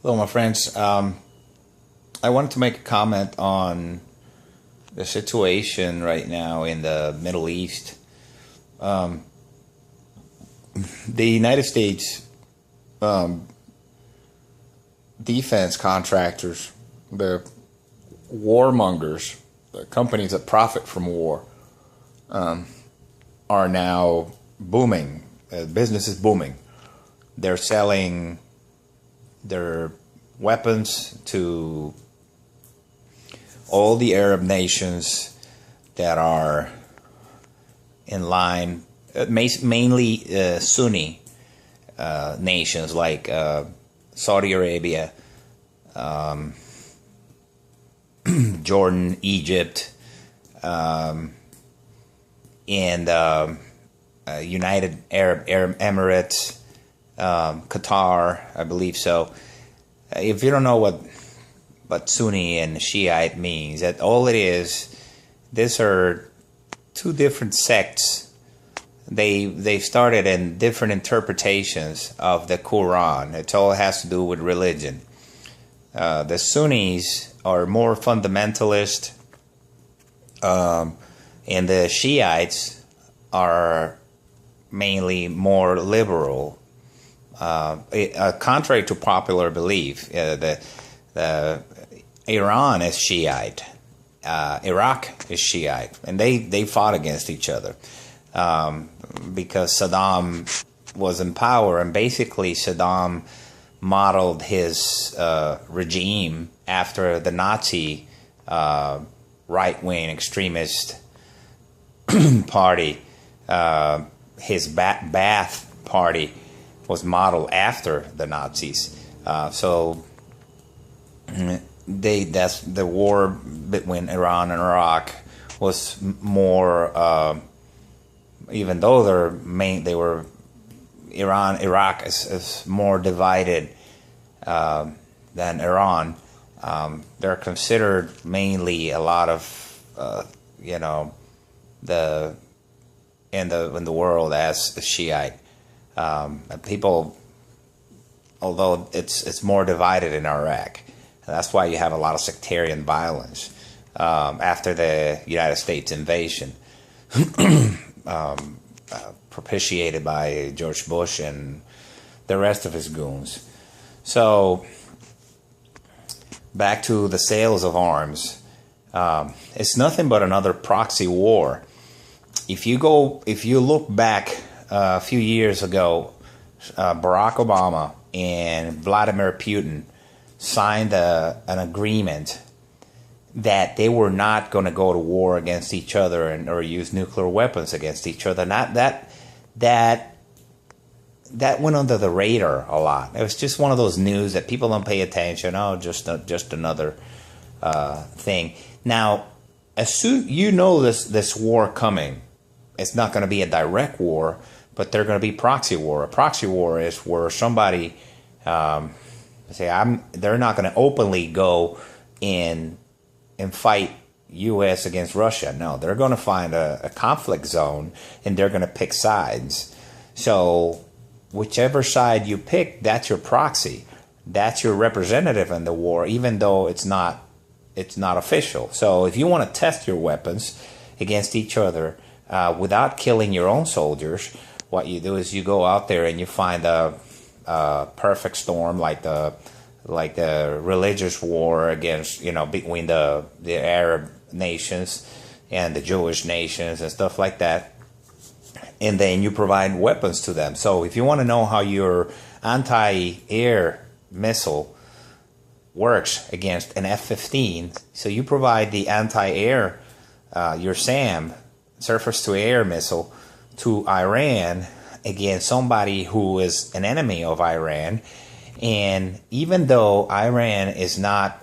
Hello, my friends. I wanted to make a comment on the situation right now in the Middle East. The United States defense contractors, the warmongers, the companies that profit from war, are now booming. Business is booming. They're selling their weapons to all the Arab nations that are in line, mainly Sunni nations like Saudi Arabia, Jordan, Egypt, and United Arab Emirates, Qatar, I believe so. If you don't know what Sunni and Shiite means, that all it is, these are two different sects. They started in different interpretations of the Quran. It all has to do with religion. The Sunnis are more fundamentalist, and the Shiites are mainly more liberal. Contrary to popular belief, Iran is Shiite, Iraq is Shiite, and they fought against each other because Saddam was in power, and basically Saddam modeled his regime after the Nazi right-wing extremist party. His Ba'ath Party was modeled after the Nazis. So that's the war between Iran and Iraq was more, even though Iraq is more divided than Iran. They're considered mainly a lot of in the world as Shiite. People, although it's more divided in Iraq. That's why you have a lot of sectarian violence after the United States invasion, propitiated by George Bush and the rest of his goons. So, back to the sales of arms. It's nothing but another proxy war. If you look back a few years ago, Barack Obama and Vladimir Putin signed an agreement that they were not going to go to war against each other or use nuclear weapons against each other. Not that went under the radar a lot. It was just one of those news that people don't pay attention. Oh, just another thing. Now, as soon this war coming, it's not going to be a direct war, but they're going to be proxy war. A proxy war is where somebody they're not going to openly go in and fight U.S. against Russia. No, they're going to find a conflict zone and they're going to pick sides. So whichever side you pick, that's your proxy. That's your representative in the war, even though it's not official. So if you want to test your weapons against each other without killing your own soldiers, what you do is you go out there and you find a perfect storm, like the religious war against between the Arab nations and the Jewish nations and stuff like that, and then you provide weapons to them. So if you want to know how your anti-air missile works against an F-15, so you provide the anti-air, your SAM, surface-to-air missile, to Iran against somebody who is an enemy of Iran. And even though Iran is not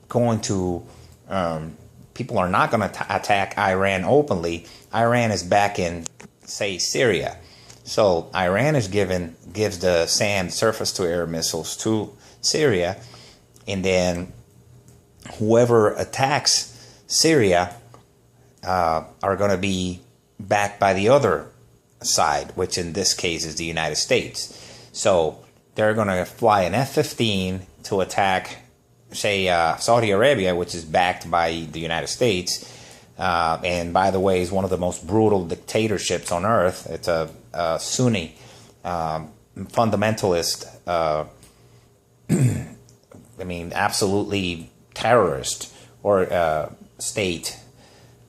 going to, people are not going to attack Iran openly, Iran is back in, say, Syria. So Iran gives the SAM surface-to-air missiles to Syria, and then whoever attacks Syria are going to be backed by the other side, which in this case is the United States. So they're going to fly an F-15 to attack, say, Saudi Arabia, which is backed by the United States, and by the way, is one of the most brutal dictatorships on earth. It's a Sunni fundamentalist, I mean, absolutely terrorist or state.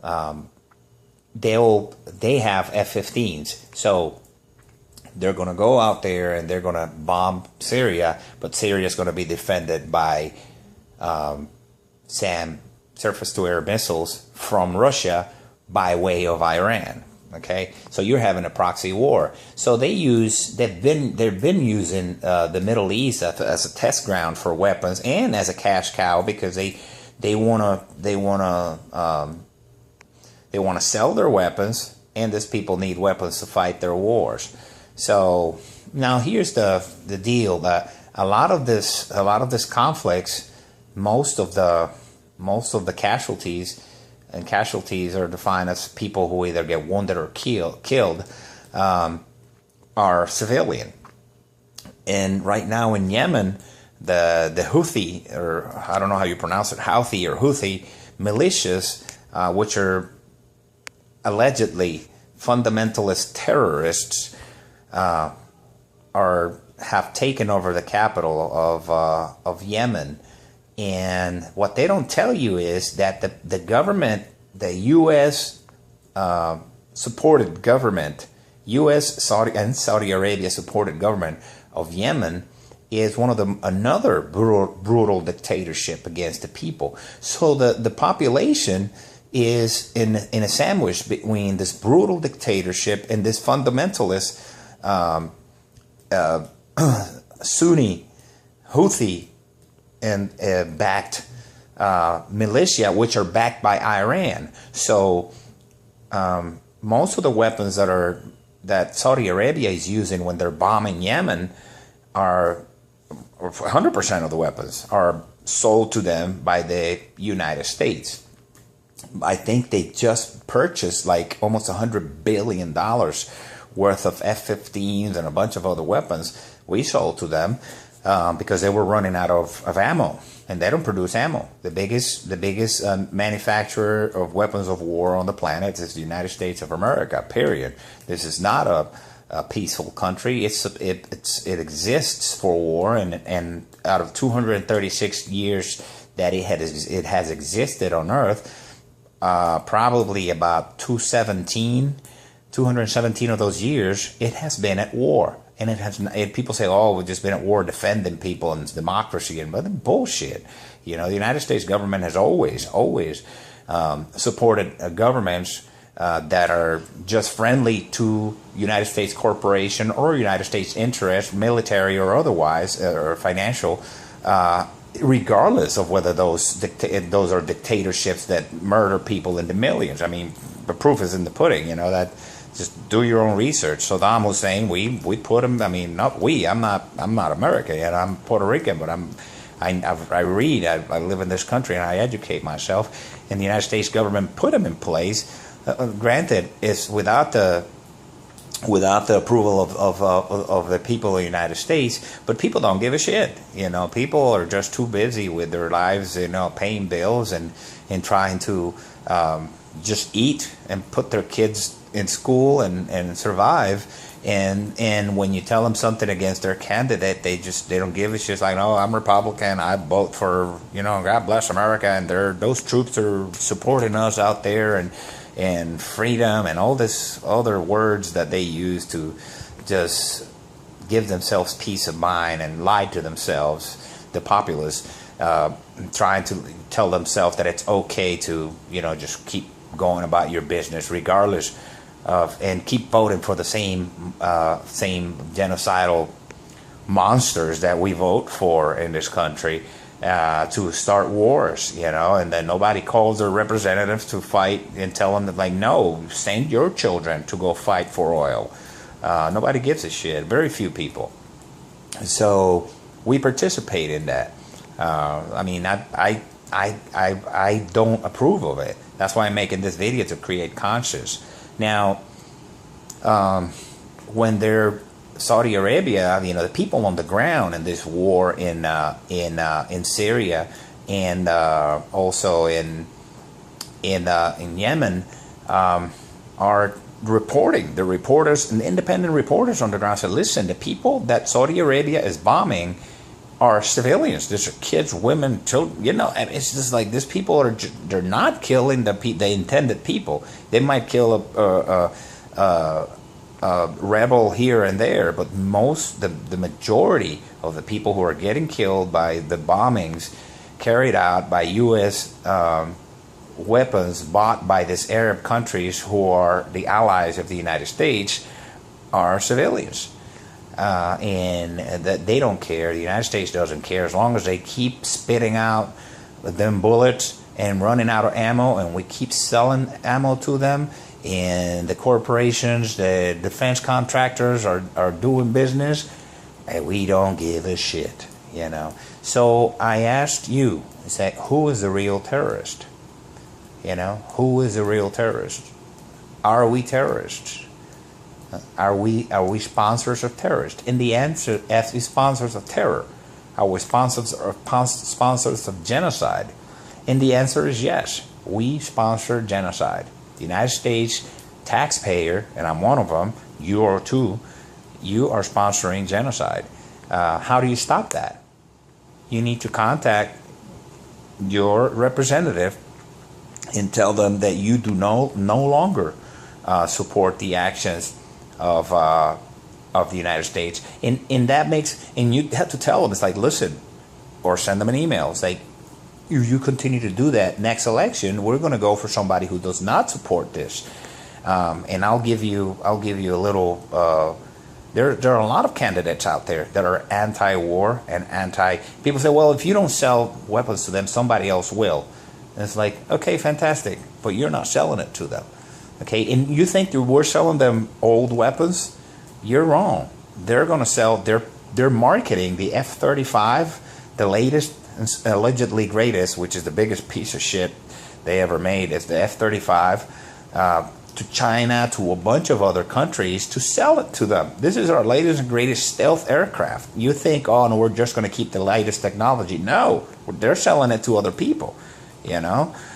They have F-15s, so they're going to go out there and they're going to bomb Syria, but Syria is going to be defended by SAM, surface-to-air missiles from Russia by way of Iran. Okay, so you're having a proxy war. So they've been using the Middle East as a test ground for weapons and as a cash cow, because they want to sell their weapons, and these people need weapons to fight their wars. So now here's the deal: that a lot of this conflicts, most of the casualties. And casualties are defined as people who either get wounded or killed, are civilian. And right now in Yemen, the Houthi, or I don't know how you pronounce it, Houthi militias, which are allegedly fundamentalist terrorists, have taken over the capital of Yemen. And what they don't tell you is that the government, the U.S. Supported government, U.S. Saudi Arabia supported government of Yemen is another brutal dictatorship against the people. So the population is in a sandwich between this brutal dictatorship and this fundamentalist Sunni Houthi and backed militia, which are backed by Iran. So most of the weapons that Saudi Arabia is using when they're bombing Yemen are 100% of the weapons are sold to them by the United States. I think they just purchased like almost $100 billion worth of F-15s and a bunch of other weapons we sold to them. Because they were running out of ammo, and they don't produce ammo. The biggest manufacturer of weapons of war on the planet is the United States of America. Period. This is not a peaceful country. It exists for war, and out of 236 years that it has existed on Earth, probably about 217 of those years it has been at war. And people say, "Oh, we've just been at war defending people and democracy," but bullshit. You know, the United States government has always supported governments that are just friendly to United States corporation or United States interests, military or otherwise, or financial, regardless of whether those are dictatorships that murder people into millions. I mean, the proof is in the pudding. You know that. Just do your own research. Saddam Hussein, we put him. I mean, not we. I'm not American yet. I'm Puerto Rican, but I read. I live in this country and I educate myself. And the United States government put him in place. Granted, it's without the approval of the people of the United States, but people don't give a shit. You know, people are just too busy with their lives, you know, paying bills and trying to just eat and put their kids in school and survive. And when you tell them something against their candidate, they don't give a shit. It's like, no, I'm Republican, I vote for, you know, God bless America, and those troops are supporting us out there, and freedom and all this other words that they use to just give themselves peace of mind and lie to themselves, the populace, trying to tell themselves that it's okay to, you know, just keep going about your business regardless of, and keep voting for the same genocidal monsters that we vote for in this country, to start wars, you know, and then nobody calls their representatives to fight and tell them that, like, no, send your children to go fight for oil. Nobody gives a shit. Very few people. So we participate in that. I mean, I don't approve of it. That's why I'm making this video, to create conscience. Now, when they're Saudi Arabia, the people on the ground in this war in Syria and also in Yemen are reporting. The reporters and independent reporters on the ground said, "Listen, the people that Saudi Arabia is bombing are civilians. These are kids, women, children. And it's just like these people they're not killing the intended people. They might kill a rebel here and there, but the majority of the people who are getting killed by the bombings carried out by U.S. Weapons bought by these Arab countries who are the allies of the United States are civilians." And that they don't care. The United States doesn't care as long as they keep spitting out them bullets and running out of ammo, and we keep selling ammo to them. And the corporations, the defense contractors are doing business, and we don't give a shit. So I asked you, who is the real terrorist? Who is the real terrorist? Are we terrorists? Are we sponsors of terrorists? And the answer, as we sponsors of terror, are we sponsors of genocide? And the answer is yes. We sponsor genocide. The United States taxpayer, and I'm one of them, you are too, you are sponsoring genocide. How do you stop that? You need to contact your representative and tell them that you do no longer support the actions of the United States, and that makes, and you have to tell them, it's like, listen, or send them an email. It's like, if you continue to do that, next election we're going to go for somebody who does not support this. And I'll give you a little. There are a lot of candidates out there that are anti-war and anti. People say, well, if you don't sell weapons to them, somebody else will. And it's like, okay, fantastic, but you're not selling it to them. Okay, and you think that we're selling them old weapons? You're wrong. They're going to sell. They're marketing the F-35, the latest, allegedly greatest, which is the biggest piece of shit they ever made. It's the F-35 to China, to a bunch of other countries, to sell it to them. This is our latest and greatest stealth aircraft. You think, oh, no, we're just going to keep the latest technology? No, they're selling it to other people.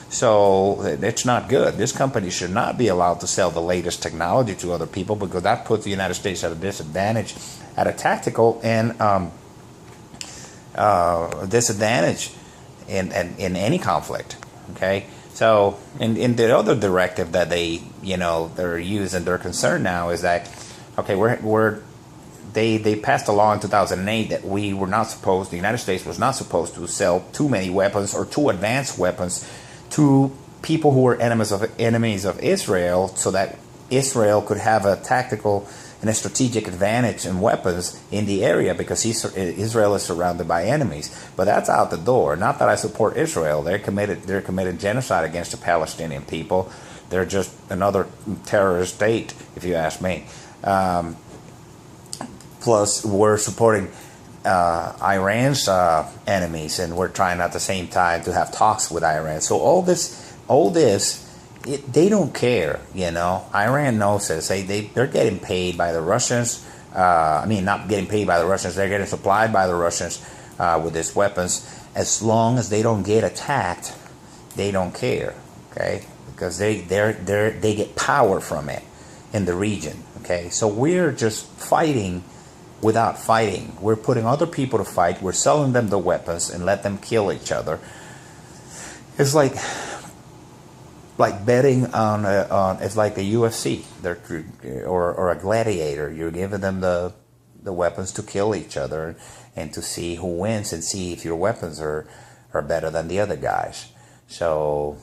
So it's not good. This company should not be allowed to sell the latest technology to other people, because that puts the United States at a disadvantage, at a tactical and disadvantage in any conflict. Okay, so in the other directive that they're using, they're concerned now is that, okay, they passed a law in 2008 that the United States was not supposed to sell too many weapons or too advanced weapons to people who were enemies of Israel, so that Israel could have a tactical and a strategic advantage in weapons in the area, because Israel is surrounded by enemies. But that's out the door. Not that I support Israel. They're committed genocide against the Palestinian people. They're just another terrorist state, if you ask me. Plus, we're supporting Iran's enemies, and we're trying at the same time to have talks with Iran. So all this, they don't care. Iran knows this. They're getting paid by the Russians. Not getting paid by the Russians. They're getting supplied by the Russians with these weapons. As long as they don't get attacked, they don't care. Okay, because they get power from it in the region. Okay, so we're just fighting without fighting. We're putting other people to fight. We're selling them the weapons and let them kill each other. It's like betting on it's like a UFC or a gladiator. You're giving them the weapons to kill each other and to see who wins, and see if your weapons are better than the other guys. So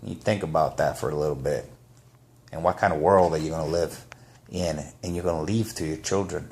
you think about that for a little bit, and what kind of world are you going to live in, and you're going to leave to your children.